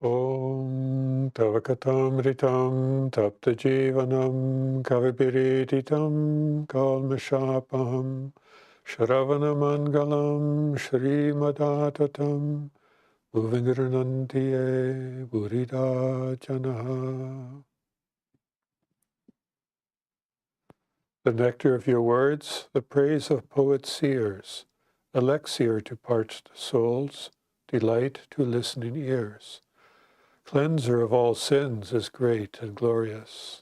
Om Tavakatamritam Taptajivanam Kavipiriditam Kalmashapam Shravanamangalam Shrimadatatam Bhuvingiranantiye Burida Janaha. The nectar of your words, the praise of poets seers, elixir to parched souls, delight to listening ears. Cleanser of all sins is great and glorious.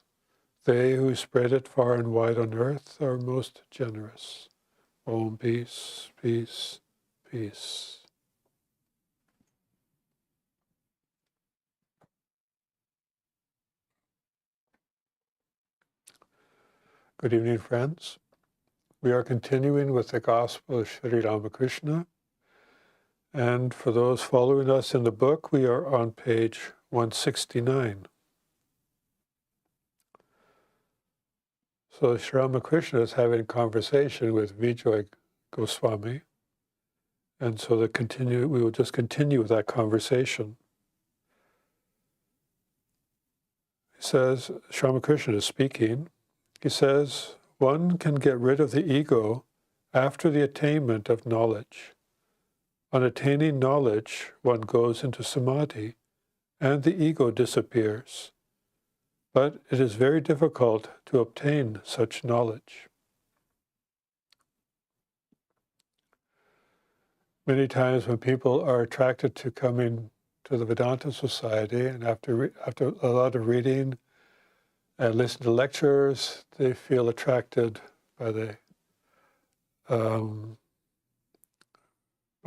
They who spread it far and wide on earth are most generous. Om, peace, peace, peace. Good evening, friends. We are continuing with the Gospel of Sri Ramakrishna. And for those following us in the book, we are on page 169. So Sri Ramakrishna is having a conversation with Vijay Goswami. And so we will just continue with that conversation. He says, Sri Ramakrishna is speaking, he says, one can get rid of the ego after the attainment of knowledge. On attaining knowledge, one goes into samadhi, and the ego disappears. But it is very difficult to obtain such knowledge. Many times when people are attracted to coming to the Vedanta Society, and after a lot of reading and listening to lectures, they feel attracted by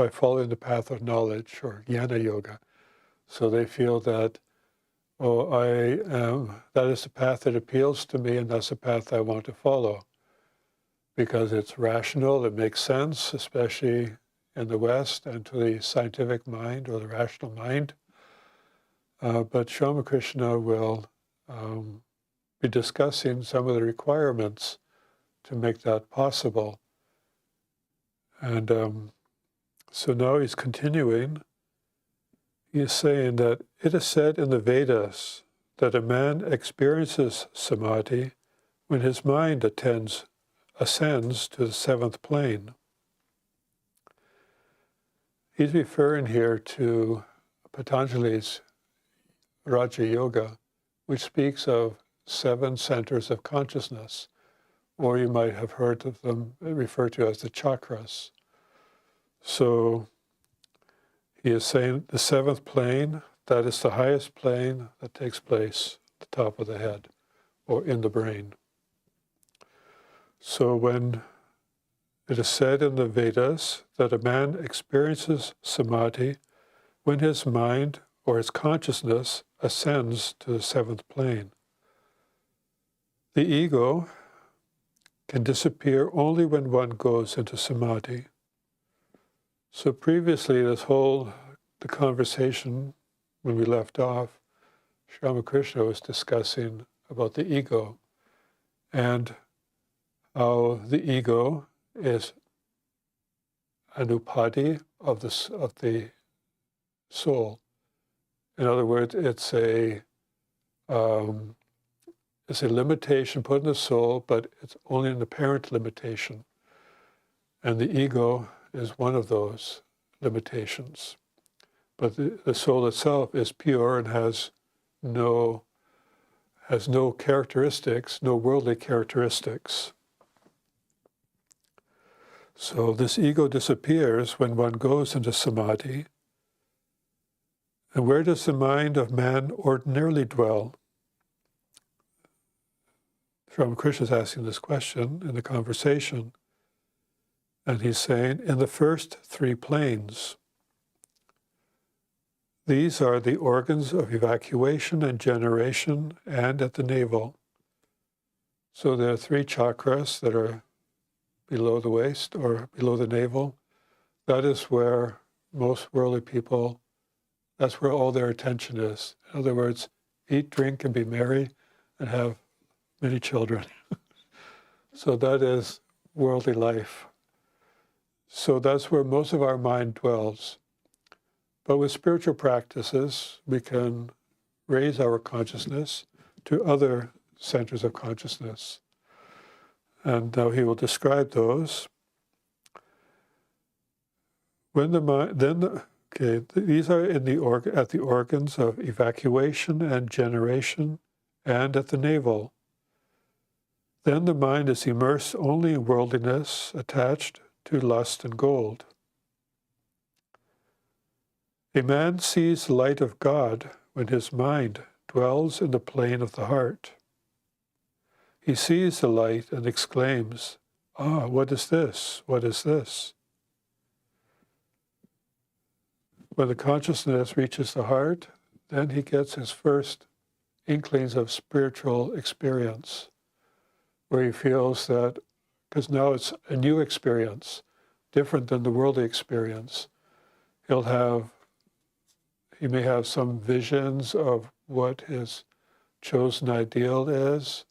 following the path of knowledge, or jnana yoga. So they feel that, that is the path that appeals to me, and that's the path I want to follow. Because it's rational, it makes sense, especially in the West, and to the scientific mind, or the rational mind. But Sri Ramakrishna will be discussing some of the requirements to make that possible. And so now he's continuing. He is saying that it is said in the Vedas that a man experiences samadhi when his mind ascends to the seventh plane. He's referring here to Patanjali's Raja Yoga, which speaks of 7 centers of consciousness, or you might have heard of them referred to as the chakras. So he is saying the 7th plane, that is the highest plane that takes place at the top of the head, or in the brain. So when it is said in the Vedas that a man experiences samadhi when his mind or his consciousness ascends to the 7th plane. The ego can disappear only when one goes into samadhi. So previously, the conversation, when we left off, Sri Ramakrishna was discussing about the ego and how the ego is an upadhi of the soul. In other words, it's a limitation put in the soul, but it's only an apparent limitation. And the ego is one of those limitations. But the soul itself is pure and has no characteristics, no worldly characteristics. So this ego disappears when one goes into samadhi. And where does the mind of man ordinarily dwell? Sri Ramakrishna is asking this question in the conversation. And he's saying, in the first 3 planes. These are the organs of evacuation and generation, and at the navel. So there are 3 chakras that are below the waist or below the navel. That is where most worldly people, that's where all their attention is. In other words, eat, drink, and be merry, and have many children. So that is worldly life. So that's where most of our mind dwells. But with spiritual practices, we can raise our consciousness to other centers of consciousness. And now he will describe those. When the mind, these are in at the organs of evacuation and generation, and at the navel. Then the mind is immersed only in worldliness, attached to lust and gold. A man sees the light of God when his mind dwells in the plane of the heart. He sees the light and exclaims, "Ah, what is this? What is this?" When the consciousness reaches the heart, then he gets his first inklings of spiritual experience, where he feels that, because now it's a new experience, different than the worldly experience. He may have some visions of what his chosen ideal is.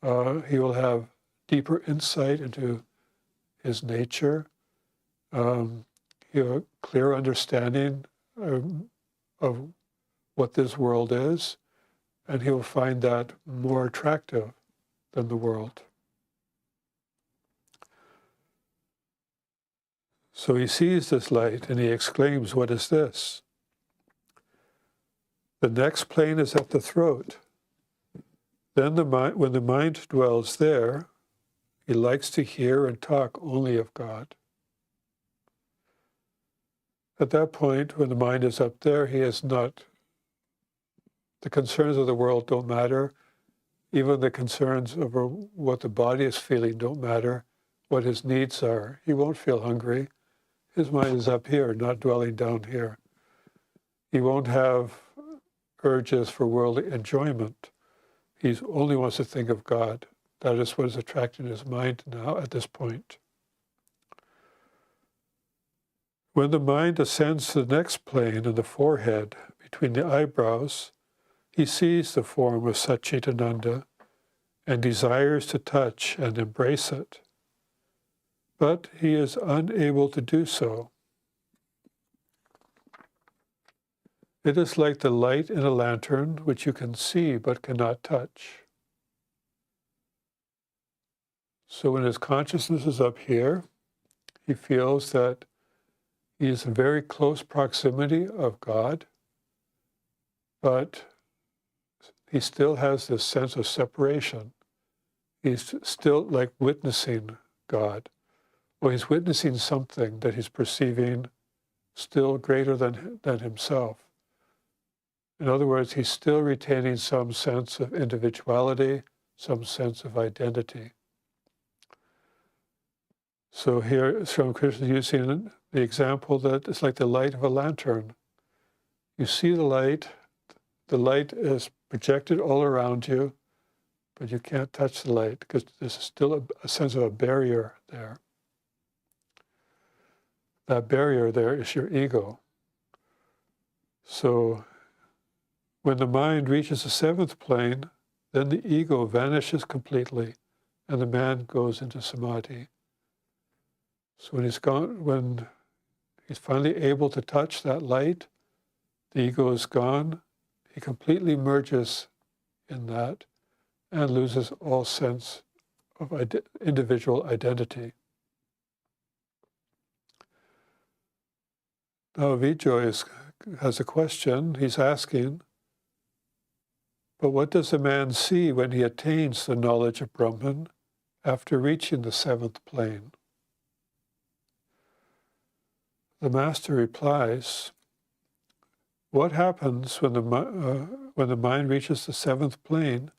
He will have deeper insight into his nature. He will have a clear understanding of what this world is, and he will find that more attractive than the world. So he sees this light and he exclaims, "What is this?" The next plane is at the throat. Then when the mind dwells there, he likes to hear and talk only of God. At that point, when the mind is up there, he is not, the concerns of the world don't matter. Even the concerns over what the body is feeling don't matter, what his needs are. He won't feel hungry. His mind is up here, not dwelling down here. He won't have urges for worldly enjoyment. He only wants to think of God. That is what is attracting his mind now at this point. When the mind ascends to the next plane in the forehead, between the eyebrows, he sees the form of Satchitananda and desires to touch and embrace it. But he is unable to do so. It is like the light in a lantern which you can see but cannot touch. So when his consciousness is up here, he feels that he is in very close proximity of God, but he still has this sense of separation. He's still like witnessing God, or he's witnessing something that he's perceiving still greater than himself. In other words, he's still retaining some sense of individuality, some sense of identity. So here, Swami Krishna is using the example that it's like the light of a lantern. You see the light is projected all around you, but you can't touch the light because there's still a sense of a barrier there. That barrier there is your ego. So when the mind reaches the seventh plane, then the ego vanishes completely and the man goes into samadhi. So when he's finally able to touch that light, the ego is gone, he completely merges in that and loses all sense of individual identity. Now Vijay has a question. He's asking, but what does a man see when he attains the knowledge of Brahman after reaching the seventh plane? The master replies, what happens when the mind reaches the seventh plane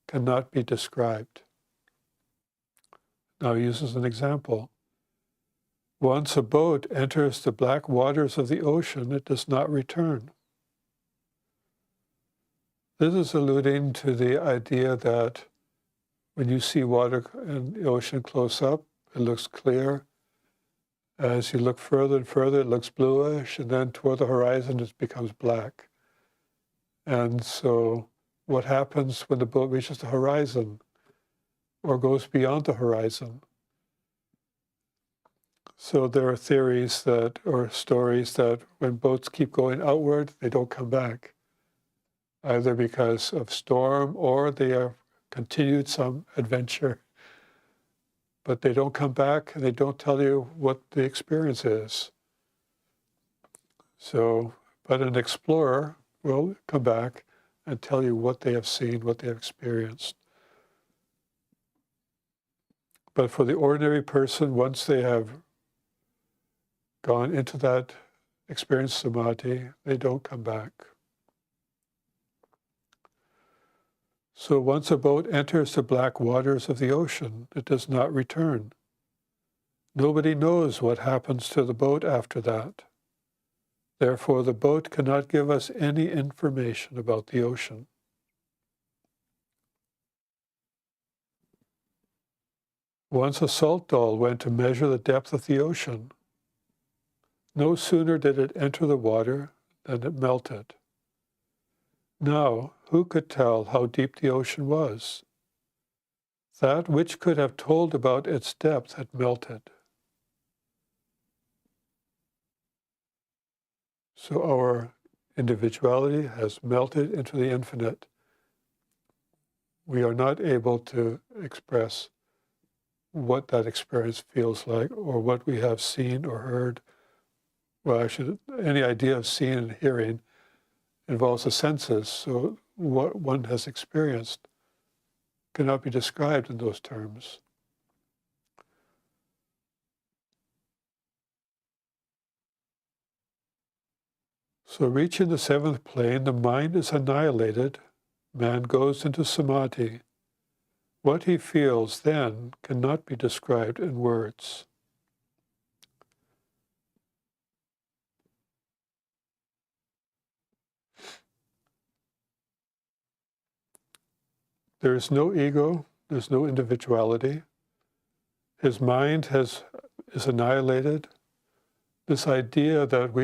cannot be described. Now he uses an example. Once a boat enters the black waters of the ocean, it does not return. This is alluding to the idea that when you see water in the ocean close up, it looks clear. As you look further and further, it looks bluish, and then toward the horizon, it becomes black. And so what happens when the boat reaches the horizon or goes beyond the horizon? So there are theories that, or stories that when boats keep going outward, they don't come back, either because of storm or they have continued some adventure, but they don't come back and they don't tell you what the experience is. So, but an explorer will come back and tell you what they have seen, what they have experienced. But for the ordinary person, once they have gone into that experience samadhi, they don't come back. So once a boat enters the black waters of the ocean, it does not return. Nobody knows what happens to the boat after that. Therefore, the boat cannot give us any information about the ocean. Once a salt doll went to measure the depth of the ocean. No sooner did it enter the water than it melted. Now, who could tell how deep the ocean was? That which could have told about its depth had melted. So our individuality has melted into the infinite. We are not able to express what that experience feels like or what we have seen or heard. Well, actually, any idea of seeing and hearing involves the senses, so what one has experienced cannot be described in those terms. So reaching the seventh plane, the mind is annihilated, man goes into samadhi. What he feels then cannot be described in words. There is no ego, there's no individuality. His mind is annihilated. This idea that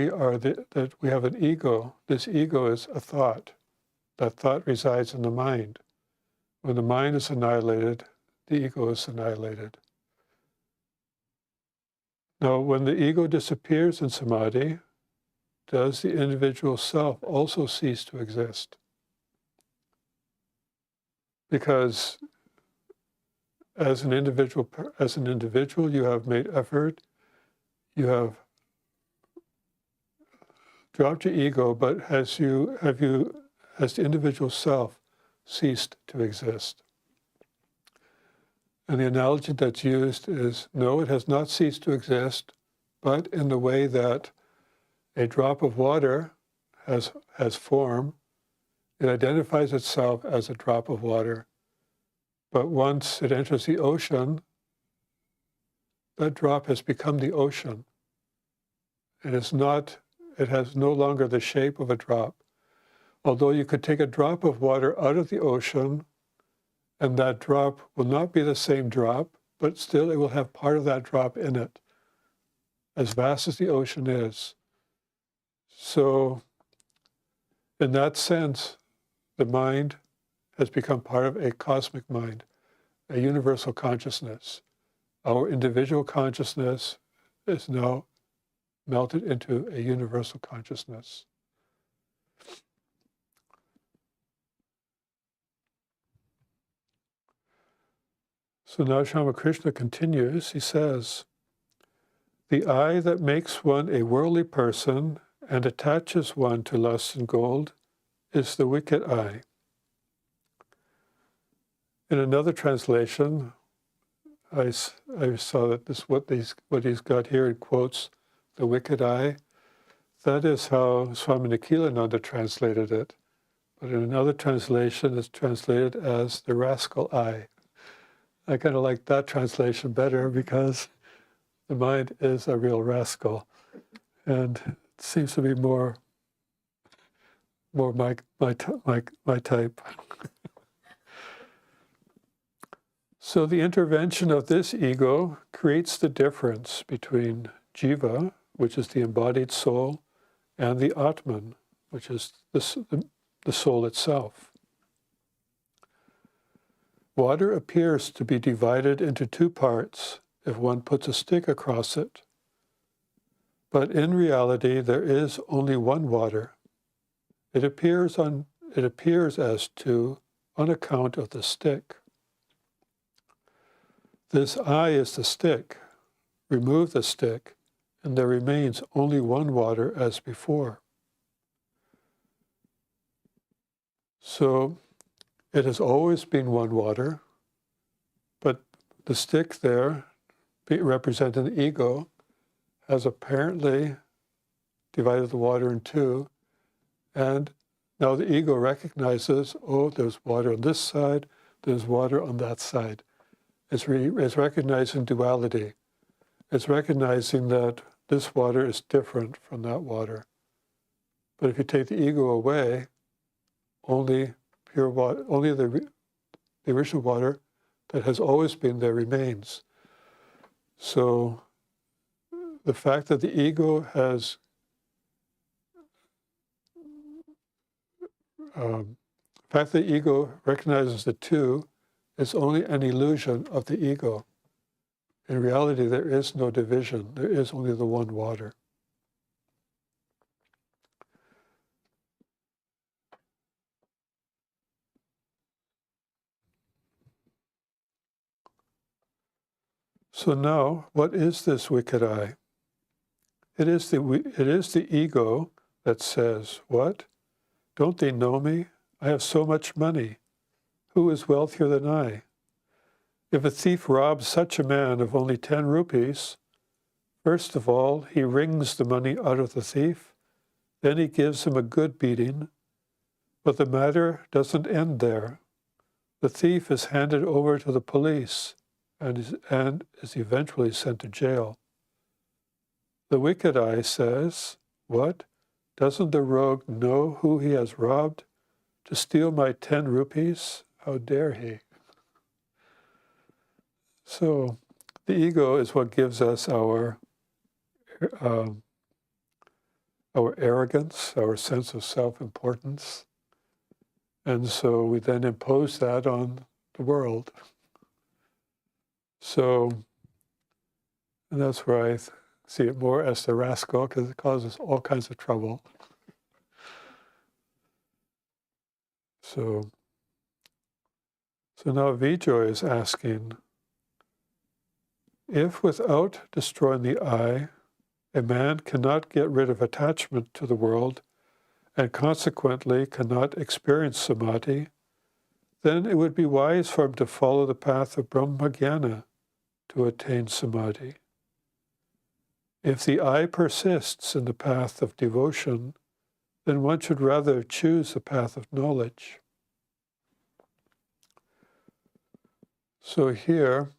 that we have an ego, this ego is a thought. That thought resides in the mind. When the mind is annihilated, the ego is annihilated. Now, when the ego disappears in samadhi, does the individual self also cease to exist? Because as an individual, you have made effort, you have dropped your ego, but has the individual self ceased to exist? And the analogy that's used is, no, it has not ceased to exist, but in the way that a drop of water has form, it identifies itself as a drop of water. But once it enters the ocean, that drop has become the ocean. It has no longer the shape of a drop. Although you could take a drop of water out of the ocean, and that drop will not be the same drop, but still it will have part of that drop in it, as vast as the ocean is. So, in that sense, the mind has become part of a cosmic mind, a universal consciousness. Our individual consciousness is now melted into a universal consciousness. So now Ramakrishna continues, he says, the eye that makes one a worldly person and attaches one to lust and gold is the wicked eye. In another translation, I saw that what he's got here, it quotes the wicked eye. That is how Swami Nikhilananda translated it. But in another translation, it's translated as the rascal eye. I kind of like that translation better because the mind is a real rascal, and it seems to be more my type. So the intervention of this ego creates the difference between jiva, which is the embodied soul, and the Atman, which is the soul itself. Water appears to be divided into two parts if one puts a stick across it, But in reality, there is only one water. It appears as two on account of the stick. This I is the stick. Remove the stick, and there remains only one water as before. So it has always been one water, but the stick there, representing the ego, has apparently divided the water in two, and now the ego recognizes, oh, there's water on this side, there's water on that side. It's recognizing duality. It's recognizing that this water is different from that water. But if you take the ego away, only pure water, only the original water that has always been there remains. So the fact that the ego has recognizes the two is only an illusion of the ego. In reality, there is no division. There is only the one water. So now, what is this wicked eye? It is the ego that says, what? Don't they know me? I have so much money. Who is wealthier than I? If a thief robs such a man of only 10 rupees, first of all, he wrings the money out of the thief, then he gives him a good beating. But the matter doesn't end there. The thief is handed over to the police and is eventually sent to jail. The wicked eye says, what? Doesn't the rogue know who he has robbed? To steal my 10 rupees? How dare he? So the ego is what gives us our arrogance, our sense of self-importance. And so we then impose that on the world. So, and that's where I see it more as the rascal, because it causes all kinds of trouble. So now Vijay is asking, if without destroying the I, a man cannot get rid of attachment to the world and consequently cannot experience samadhi, then it would be wise for him to follow the path of Brahmajnana to attain samadhi. If the I persists in the path of devotion, then one should rather choose the path of knowledge. So here,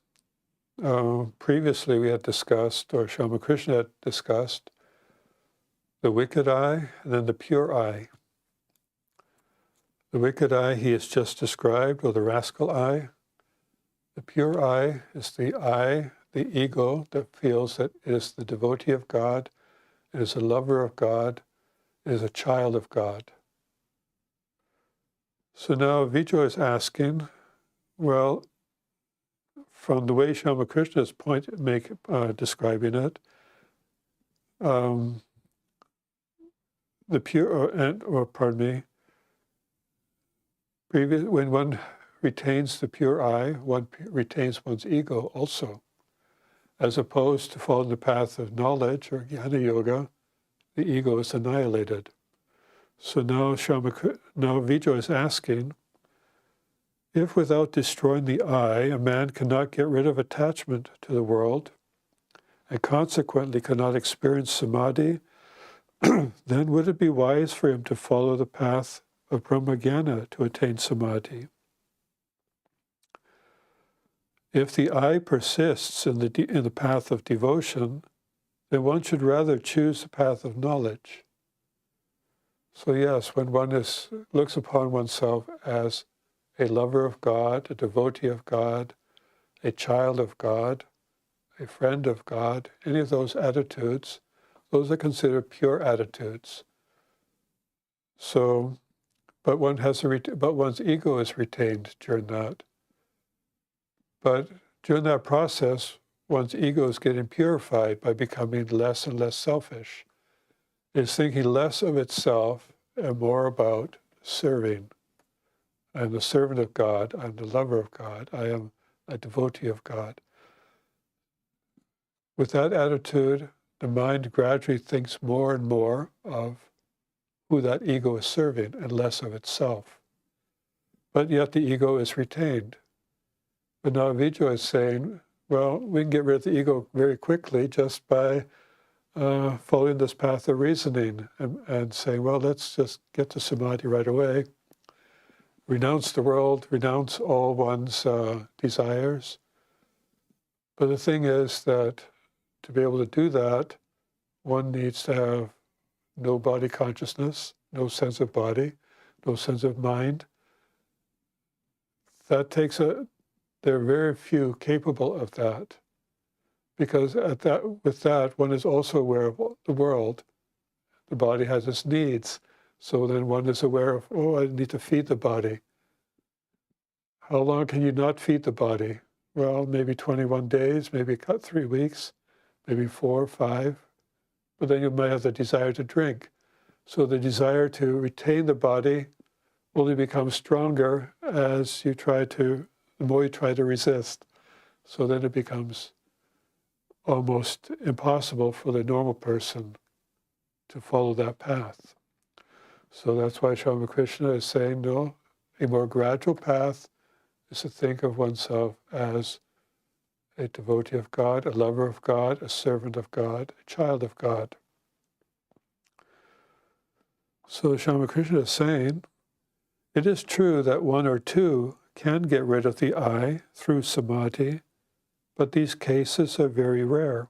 previously we had discussed, or Swami Nikhilananda had discussed, the wicked eye and then the pure eye. The wicked eye he has just described, or the rascal eye. The pure eye is the eye, the ego, that feels that it is the devotee of God, it is a lover of God, it is a child of God. So now Vijay is asking, well, from the way Swami Nikhilananda's describing it, the pure, when one retains the pure I, one retains one's ego also. As opposed to following the path of knowledge or jnana yoga, the ego is annihilated. So now Vijay is asking, if without destroying the I, a man cannot get rid of attachment to the world, and consequently cannot experience samadhi, then would it be wise for him to follow the path of Brahmajnana to attain samadhi? If the I persists in the path of devotion, then one should rather choose the path of knowledge. So yes, when one looks upon oneself as a lover of God, a devotee of God, a child of God, a friend of God, any of those attitudes, those are considered pure attitudes. So, but one's ego is retained during that. But during that process, one's ego is getting purified by becoming less and less selfish. It's thinking less of itself and more about serving. I am the servant of God. I am the lover of God. I am a devotee of God. With that attitude, the mind gradually thinks more and more of who that ego is serving and less of itself. But yet the ego is retained. But now Vijay is saying, well, we can get rid of the ego very quickly just by following this path of reasoning and saying, well, let's just get to samadhi right away. Renounce the world, renounce all one's desires. But the thing is that to be able to do that, one needs to have no body consciousness, no sense of body, no sense of mind. That takes there are very few capable of that. Because with that, one is also aware of the world. The body has its needs. So then one is aware of, oh, I need to feed the body. How long can you not feed the body? Well, maybe 21 days, maybe 3 weeks, maybe 4 or 5. But then you might have the desire to drink. So the desire to retain the body only becomes stronger as the more you try to resist. So then it becomes almost impossible for the normal person to follow that path. So that's why Swami Ramakrishna is saying, no, a more gradual path is to think of oneself as a devotee of God, a lover of God, a servant of God, a child of God. So Swami Ramakrishna is saying, it is true that one or two can get rid of the I through samadhi, but these cases are very rare.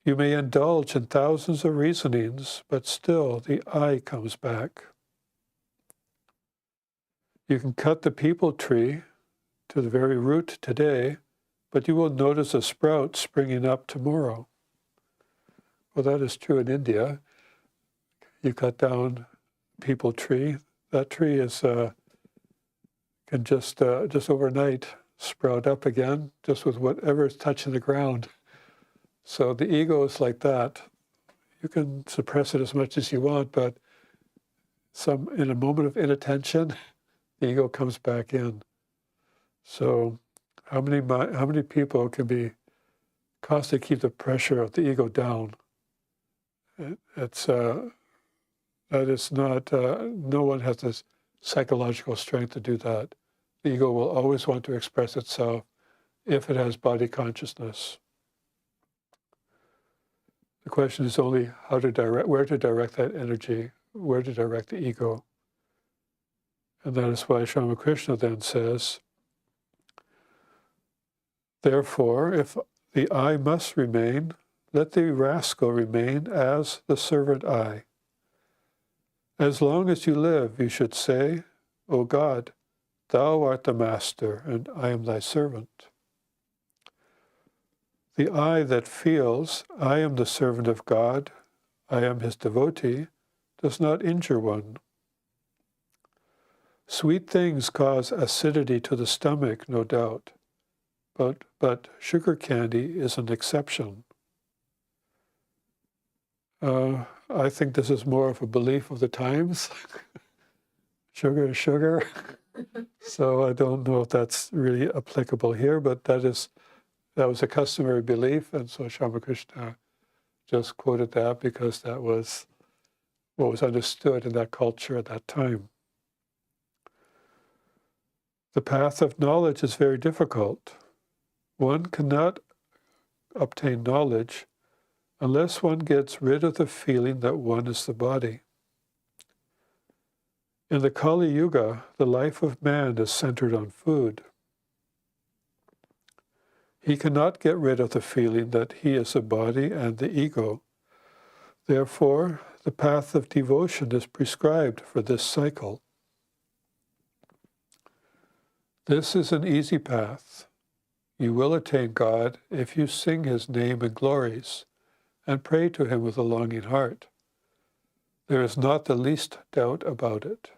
You may indulge in thousands of reasonings, but still the I comes back. You can cut the people tree to the very root today, but you will notice a sprout springing up tomorrow. Well, that is true in India. You cut down a people tree, that tree is can just overnight sprout up again, just with whatever is touching the ground. So the ego is like that. You can suppress it as much as you want, but in a moment of inattention, the ego comes back in. So how many people can be constantly keep the pressure of the ego down? That is not, no one has this psychological strength to do that. The ego will always want to express itself if it has body consciousness. The question is only where to direct that energy, where to direct the ego. And that is why Swami Krishna then says, therefore, if the I must remain, let the rascal remain as the servant I. As long as you live, you should say, O God, thou art the master, and I am thy servant. The I that feels, I am the servant of God, I am his devotee, does not injure one. Sweet things cause acidity to the stomach, no doubt, but sugar candy is an exception. I think this is more of a belief of the times. Sugar is sugar. So I don't know if that's really applicable here, but that was a customary belief, and so Swami Krishna just quoted that because that was what was understood in that culture at that time. The path of knowledge is very difficult. One cannot obtain knowledge unless one gets rid of the feeling that one is the body. In the Kali Yuga, the life of man is centered on food. He cannot get rid of the feeling that he is the body and the ego. Therefore, the path of devotion is prescribed for this cycle. This is an easy path. You will attain God if you sing his name and glories and pray to him with a longing heart. There is not the least doubt about it.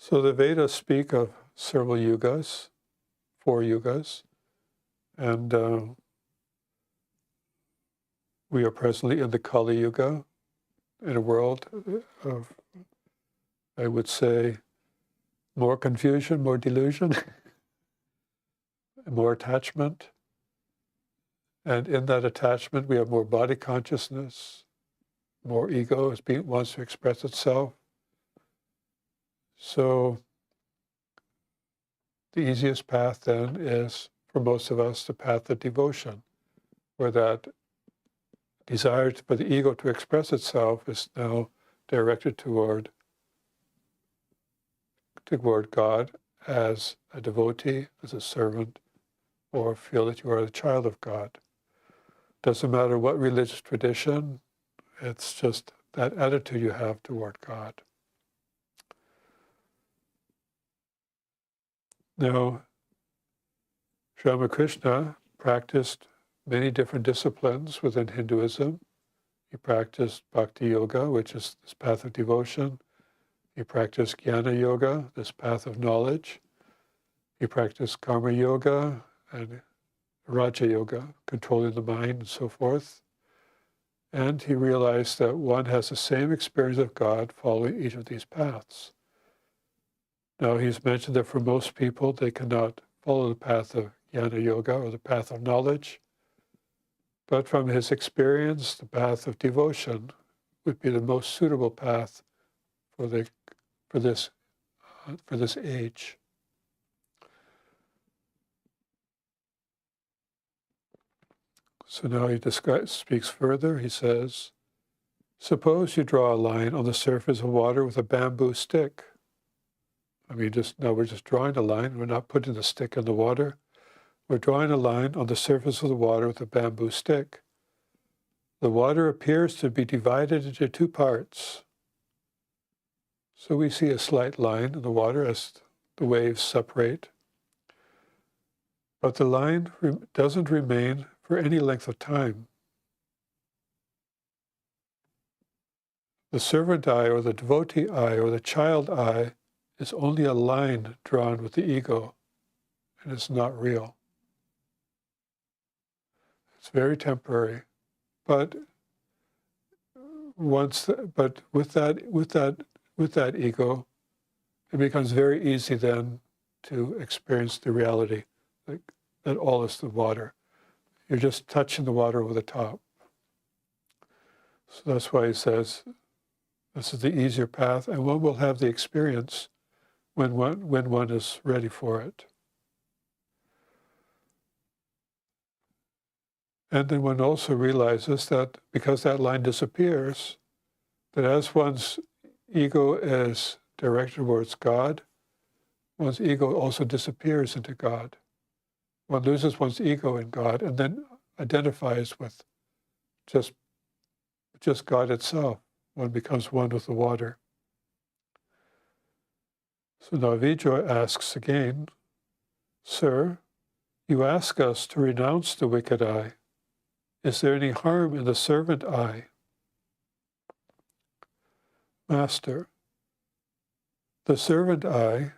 So the Vedas speak of several yugas, 4 yugas, and we are presently in the Kali Yuga, in a world of, I would say, more confusion, more delusion, more attachment. And in that attachment, we have more body consciousness, more ego wants to express itself. So the easiest path then is, for most of us, the path of devotion, where that desire for the ego to express itself is now directed toward God as a devotee, as a servant, or feel that you are a child of God. Doesn't matter what religious tradition, it's just that attitude you have toward God. Now, Sri Ramakrishna practiced many different disciplines within Hinduism. He practiced Bhakti Yoga, which is this path of devotion. He practiced Jnana Yoga, this path of knowledge. He practiced Karma Yoga and Raja Yoga, controlling the mind and so forth. And he realized that one has the same experience of God following each of these paths. Now, he's mentioned that for most people, they cannot follow the path of Jnana Yoga or the path of knowledge. But from his experience, the path of devotion would be the most suitable path for this age. So now he speaks further. He says, suppose you draw a line on the surface of water with a bamboo stick. We're just drawing a line. We're not putting the stick in the water. We're drawing a line on the surface of the water with a bamboo stick. The water appears to be divided into 2 parts. So we see a slight line in the water as the waves separate. But the line doesn't remain for any length of time. The servant eye or the devotee eye or the child eye is only a line drawn with the ego, and it's not real. It's very temporary, but with that ego, it becomes very easy then to experience the reality that all is the water. You're just touching the water over the top. So that's why he says this is the easier path, and one will have the experience when one is ready for it. And then one also realizes that because that line disappears, that as one's ego is directed towards God, one's ego also disappears into God. One loses one's ego in God and then identifies with just God itself. One becomes one with the water. So now Vijay asks again, Sir, you ask us to renounce the wicked eye. Is there any harm in the servant eye? Master, the servant eye,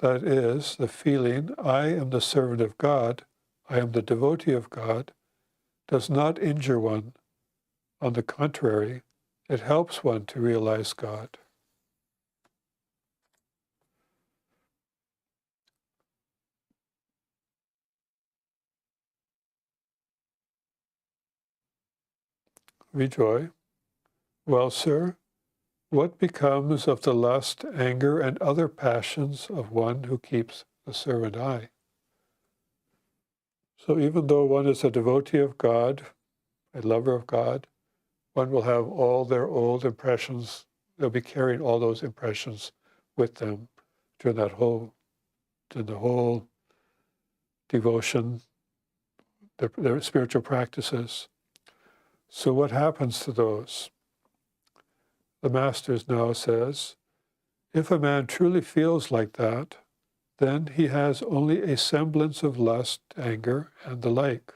that is, the feeling, I am the servant of God, I am the devotee of God, does not injure one. On the contrary, it helps one to realize God. Vijay, well, sir, what becomes of the lust, anger, and other passions of one who keeps the servant eye? So even though one is a devotee of God, a lover of God, one will have all their old impressions. They'll be carrying all those impressions with them during the whole devotion, their spiritual practices. So what happens to those? The Masters now says, if a man truly feels like that, then he has only a semblance of lust, anger, and the like.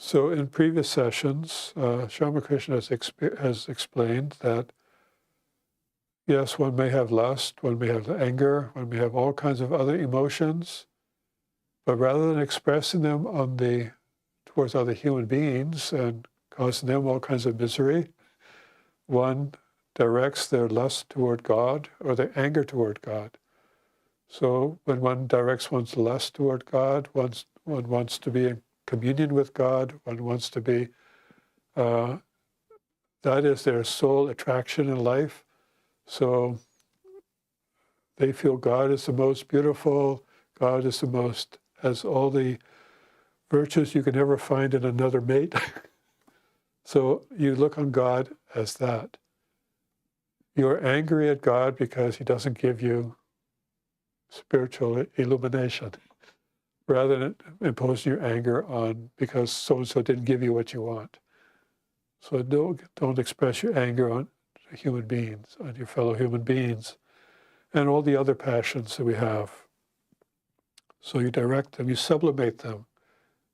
So in previous sessions, Sri Ramakrishna has explained that, yes, one may have lust, one may have anger, one may have all kinds of other emotions, but rather than expressing them towards other human beings and causing them all kinds of misery, one directs their lust toward God or their anger toward God. So when one directs one's lust toward God, one wants to be in communion with God, one wants to be, that is their sole attraction in life. So they feel God is the most beautiful, God is has all the virtues you can ever find in another mate. So you look on God as that. You're angry at God because he doesn't give you spiritual illumination, rather than imposing your anger on because so-and-so didn't give you what you want. So don't express your anger on human beings, on your fellow human beings, and all the other passions that we have. So you direct them, you sublimate them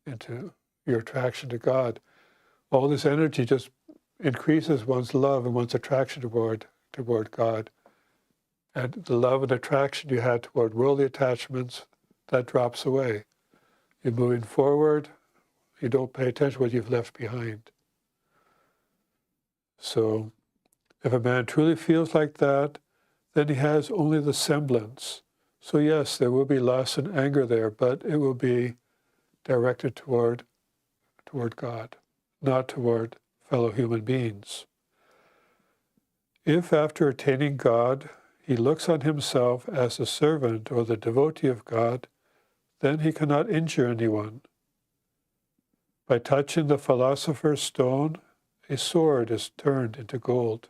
into your attraction to God. All this energy just increases one's love and one's attraction toward God. And the love and attraction you had toward worldly attachments, that drops away. You're moving forward, you don't pay attention to what you've left behind. So if a man truly feels like that, then he has only the semblance. So yes, there will be lust and anger there, but it will be directed toward God, not toward fellow human beings. If after attaining God, he looks on himself as a servant or the devotee of God, then he cannot injure anyone. By touching the philosopher's stone, a sword is turned into gold.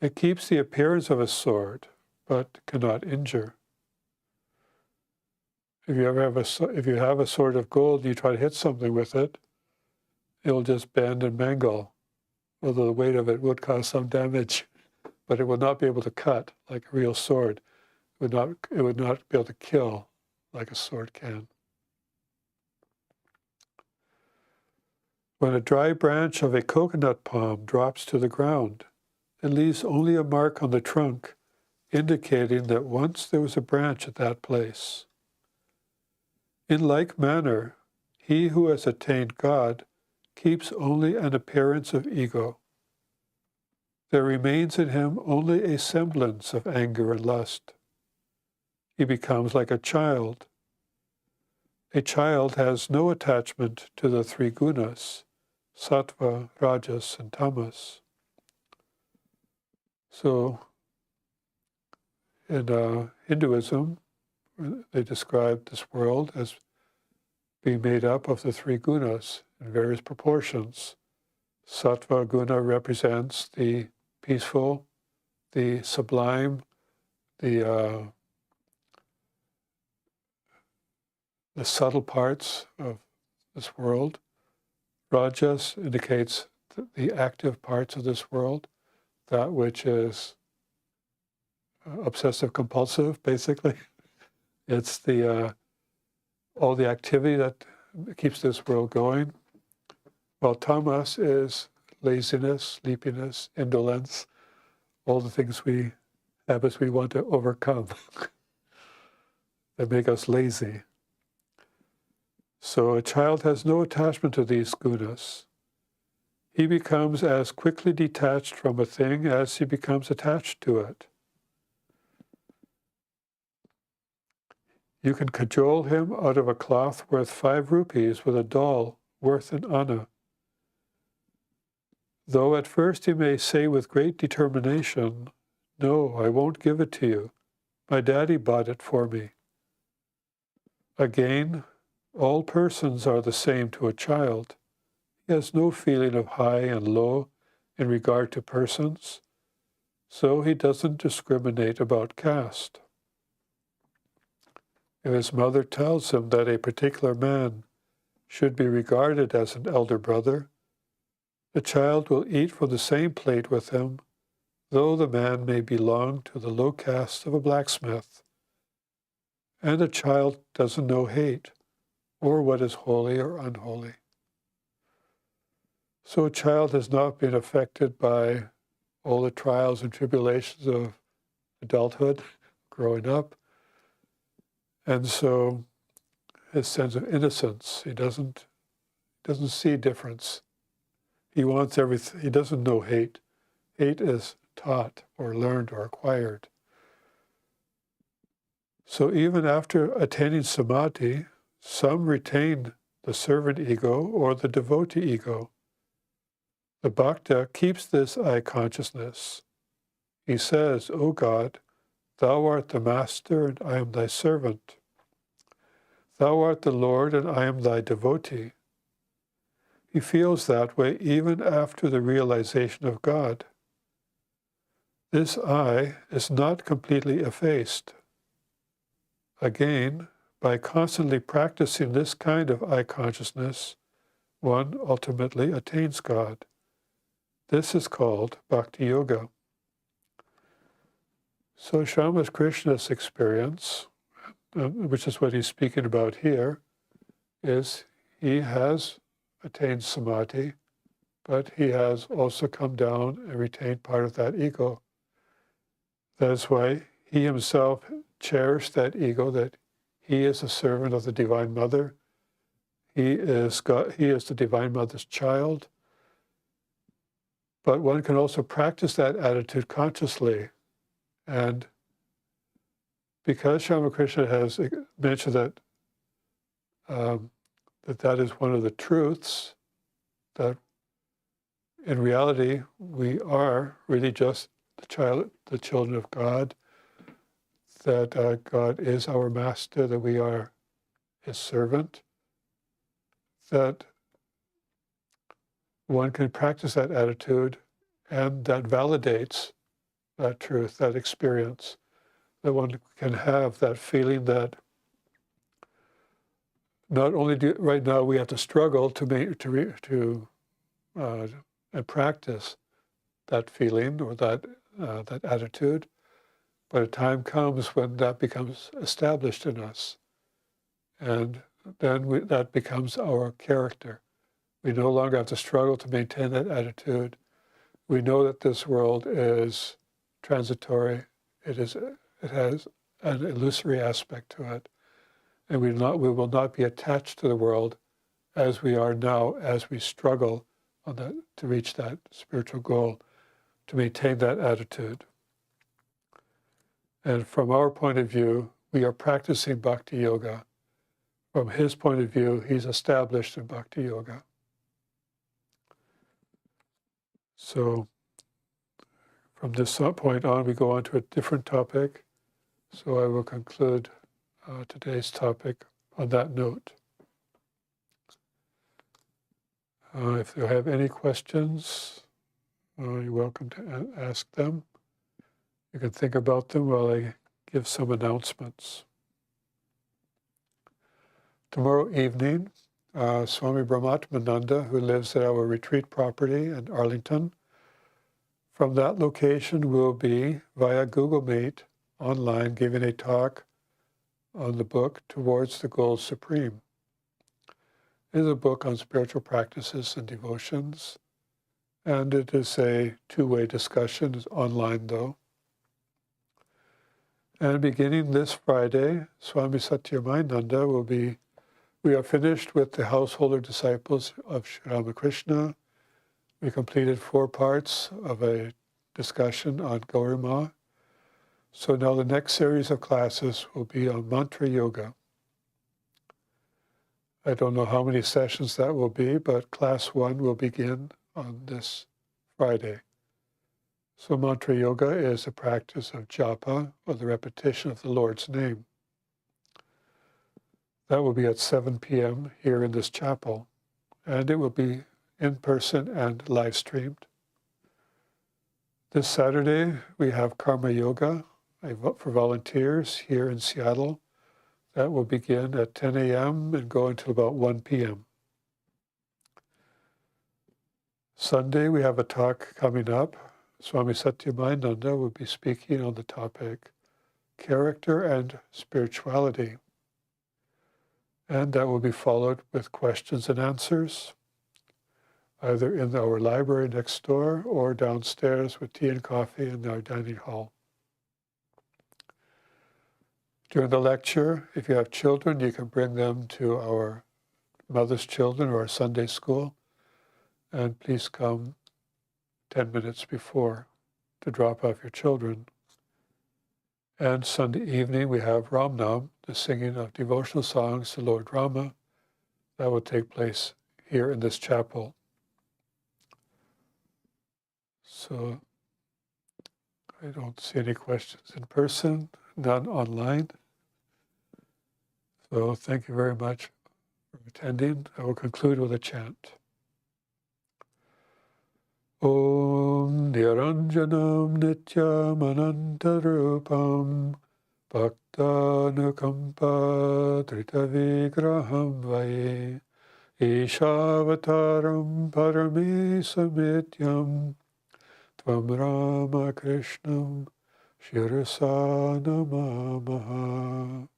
It keeps the appearance of a sword, but cannot injure. If you have a sword of gold and you try to hit something with it, it'll just bend and mangle, although the weight of it would cause some damage, but it will not be able to cut like a real sword. It would not be able to kill like a sword can. When a dry branch of a coconut palm drops to the ground, it leaves only a mark on the trunk, indicating that once there was a branch at that place. In like manner, he who has attained God keeps only an appearance of ego. There remains in him only a semblance of anger and lust. He becomes like a child. A child has no attachment to the three gunas, sattva, rajas, and tamas. So in Hinduism, they describe this world as being made up of the three gunas in various proportions. Sattva guna represents the peaceful, the sublime, the subtle parts of this world. Rajas indicates the active parts of this world, that which is obsessive compulsive, basically. It's all the activity that keeps this world going. While tamas is laziness, sleepiness, indolence, all the habits we want to overcome that make us lazy. So a child has no attachment to these gunas. He becomes as quickly detached from a thing as he becomes attached to it. You can cajole him out of a cloth worth 5 rupees with a doll worth an anna. Though at first he may say with great determination, "No, I won't give it to you. My daddy bought it for me." Again, all persons are the same to a child. He has no feeling of high and low in regard to persons, so he doesn't discriminate about caste. If his mother tells him that a particular man should be regarded as an elder brother, the child will eat from the same plate with him, though the man may belong to the low caste of a blacksmith. And a child doesn't know hate, or what is holy or unholy. So a child has not been affected by all the trials and tribulations of adulthood, growing up. And so his sense of innocence, he doesn't see difference. He wants everything, he doesn't know hate. Hate is taught or learned or acquired. So even after attaining samadhi, some retain the servant ego or the devotee ego. The bhakta keeps this I consciousness. He says, O God, thou art the master and I am thy servant. Thou art the Lord and I am thy devotee. He feels that way even after the realization of God. This I is not completely effaced. Again, by constantly practicing this kind of I consciousness, one ultimately attains God. This is called Bhakti Yoga. So Swami Krishna's experience, which is what he's speaking about here, is he has attained samadhi, but he has also come down and retained part of that ego. That's why he himself cherished that ego, that he is a servant of the Divine Mother. He is God, he is the Divine Mother's child. But one can also practice that attitude consciously. And because Ramakrishna has mentioned that that is one of the truths, that in reality we are really just the children of God, that God is our master, that we are his servant, that one can practice that attitude, and that validates that truth, that experience, that one can have that feeling that not only do right now we have to struggle and practice that feeling or that attitude, but a time comes when that becomes established in us, and then that becomes our character. We no longer have to struggle to maintain that attitude. We know that this world is transitory. It has an illusory aspect to it, and we will not be attached to the world as we are now, as we struggle to reach that spiritual goal, to maintain that attitude. And from our point of view, we are practicing Bhakti Yoga. From his point of view, he's established in Bhakti Yoga. So from this point on, we go on to a different topic. So I will conclude today's topic on that note. If you have any questions, you're welcome to ask them. You can think about them while I give some announcements. Tomorrow evening, Swami Brahmatmananda, who lives at our retreat property in Arlington, from that location will be, via Google Meet, online, giving a talk on the book Towards the Goal Supreme. It is a book on spiritual practices and devotions, and it is a two-way discussion. It's online, though. And beginning this Friday, Swami Satyamananda we are finished with the householder disciples of Sri Ramakrishna. We completed 4 parts of a discussion on Gaurima. So now the next series of classes will be on mantra yoga. I don't know how many sessions that will be, but class 1 will begin on this Friday. So mantra yoga is a practice of japa, or the repetition of the Lord's name. That will be at 7 p.m. here in this chapel, and it will be in person and live streamed. This Saturday, we have Karma Yoga for volunteers here in Seattle. That will begin at 10 a.m. and go until about 1 p.m. Sunday, we have a talk coming up. Swami Satyamananda will be speaking on the topic, Character and Spirituality. And that will be followed with questions and answers. either in our library next door or downstairs with tea and coffee in our dining hall. During the lecture, if you have children, you can bring them to our Mother's Children or our Sunday school, and please come 10 minutes before to drop off your children. And Sunday evening, we have Ramnam, the singing of devotional songs to Lord Rama. That will take place here in this chapel. So I don't see any questions in person, none online. So thank you very much for attending. I will conclude with a chant. Om Niranjanam Nityam Anantarupam Bhaktanukampa Dritavigraham Vaye Ishavataram Paramesamityam Tvam Ramakrishnam Shirasa Namamaha.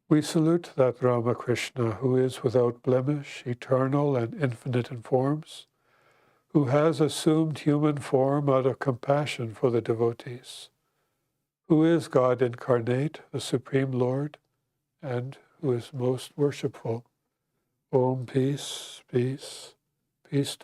We salute that Ramakrishna who is without blemish, eternal and infinite in forms, who has assumed human form out of compassion for the devotees, who is God incarnate, the Supreme Lord, and who is most worshipful. Om, peace, peace, peace to